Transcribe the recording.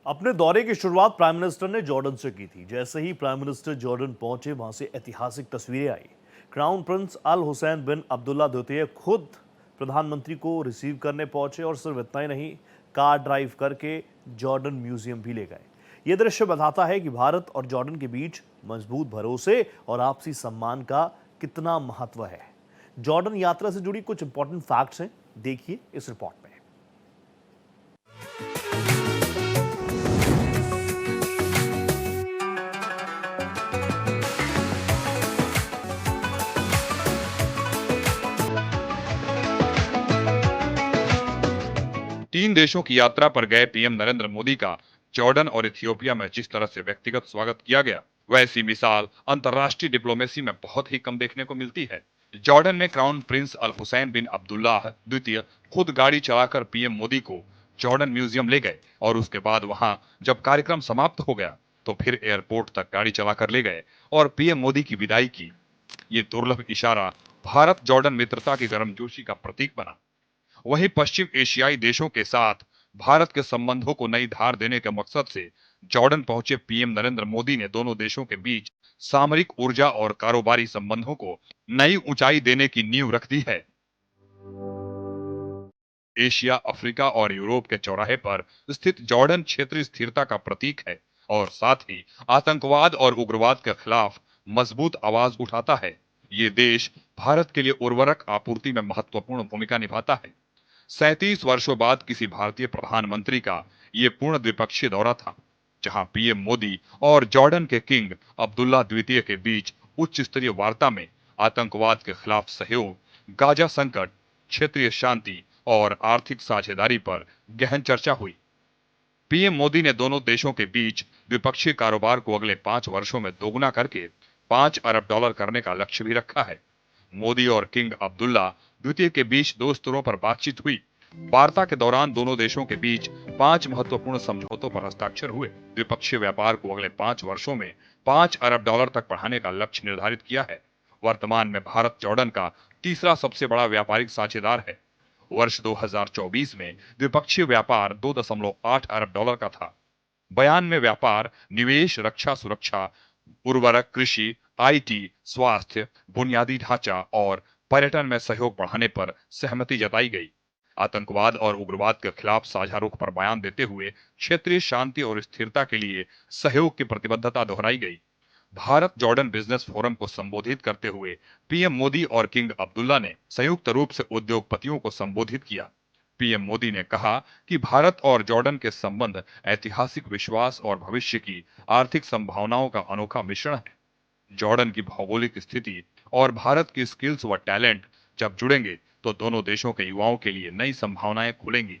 अपने दौरे की शुरुआत प्राइम मिनिस्टर ने जॉर्डन से की थी। जैसे ही प्राइम मिनिस्टर जॉर्डन पहुंचे, वहां से ऐतिहासिक तस्वीरें आई। क्राउन प्रिंस अल हुसैन बिन अब्दुल्ला द्वितीय खुद प्रधानमंत्री को रिसीव करने पहुंचे और सिर्फ इतना ही नहीं, कार ड्राइव करके जॉर्डन म्यूजियम भी ले गए। ये दृश्य बताता है कि भारत और जॉर्डन के बीच मजबूत भरोसे और आपसी सम्मान का कितना महत्व है। जॉर्डन यात्रा से जुड़ी कुछ इंपॉर्टेंट फैक्ट्स हैं, देखिए इस रिपोर्ट में। 3 देशों की यात्रा पर गए पीएम नरेंद्र मोदी का जॉर्डन और इथियोपिया में जिस तरह से व्यक्तिगत स्वागत किया गया, वैसी मिसाल अंतर्राष्ट्रीय डिप्लोमेसी में बहुत ही कम देखने को मिलती है। जॉर्डन में क्राउन प्रिंस अल हुसैन बिन अब्दुल्लाह द्वितीय खुद गाड़ी चलाकर पीएम मोदी को जॉर्डन म्यूजियम ले गए और उसके बाद वहां जब कार्यक्रम समाप्त हो गया तो फिर एयरपोर्ट तक गाड़ी चलाकर ले गए और पीएम मोदी की विदाई की। ये दुर्लभ इशारा भारत जॉर्डन मित्रता की गर्मजोशी का प्रतीक बना। वहीं पश्चिम एशियाई देशों के साथ भारत के संबंधों को नई धार देने के मकसद से जॉर्डन पहुंचे पीएम नरेंद्र मोदी ने दोनों देशों के बीच सामरिक ऊर्जा और कारोबारी संबंधों को नई ऊंचाई देने की नींव रख दी है। एशिया, अफ्रीका और यूरोप के चौराहे पर स्थित जॉर्डन क्षेत्रीय स्थिरता का प्रतीक है और साथ ही आतंकवाद और उग्रवाद के खिलाफ मजबूत आवाज उठाता है। ये देश भारत के लिए उर्वरक आपूर्ति में महत्वपूर्ण भूमिका निभाता है। 37 वर्षों बाद किसी भारतीय प्रधानमंत्री का ये पूर्ण द्विपक्षीय दौरा था, जहां पीएम मोदी और जॉर्डन के किंग अब्दुल्ला द्वितीय के बीच उच्च स्तरीय वार्ता में आतंकवाद के खिलाफ सहयोग, गाजा संकट, क्षेत्रीय शांति और आर्थिक साझेदारी पर गहन चर्चा हुई। पीएम मोदी ने दोनों देशों के बीच द्विपक्षीय कारोबार को अगले 5 वर्षों में दोगुना करके $5 अरब करने का लक्ष्य भी रखा है। मोदी और किंग अब्दुल्ला द्वितीय के बीच 2 स्तरों पर बातचीत हुई। वार्ता के दौरान दोनों देशों के बीच 5 महत्वपूर्ण समझौतों पर हस्ताक्षर हुए। द्विपक्षीय व्यापार को अगले 5 वर्षों में $5 अरब तक बढ़ाने का लक्ष्य निर्धारित किया है। वर्तमान में भारत जॉर्डन का तीसरा सबसे बड़ा व्यापारिक साझेदार है। वर्ष 2024 में द्विपक्षीय व्यापार $2.8 अरब का था। बयान में व्यापार, निवेश, रक्षा सुरक्षा, उर्वरक, कृषि, आईटी, स्वास्थ्य, बुनियादी ढांचा और पर्यटन में सहयोग बढ़ाने पर सहमति जताई गई। आतंकवाद और उग्रवाद के खिलाफ साझा रुख पर बयान देते हुए क्षेत्रीय शांति और स्थिरता के लिए सहयोग की प्रतिबद्धता दोहराई गई। भारत जॉर्डन बिजनेस फोरम को संबोधित करते हुए पीएम मोदी और किंग अब्दुल्ला ने संयुक्त रूप से उद्योगपतियों को संबोधित किया। पीएम मोदी ने कहा कि भारत और जॉर्डन के संबंध ऐतिहासिक विश्वास और भविष्य की आर्थिक संभावनाओं का अनोखा मिश्रण है। जॉर्डन की भौगोलिक स्थिति और भारत की स्किल्स व टैलेंट जब जुड़ेंगे तो दोनों देशों के युवाओं के लिए नई संभावनाएं खुलेंगी।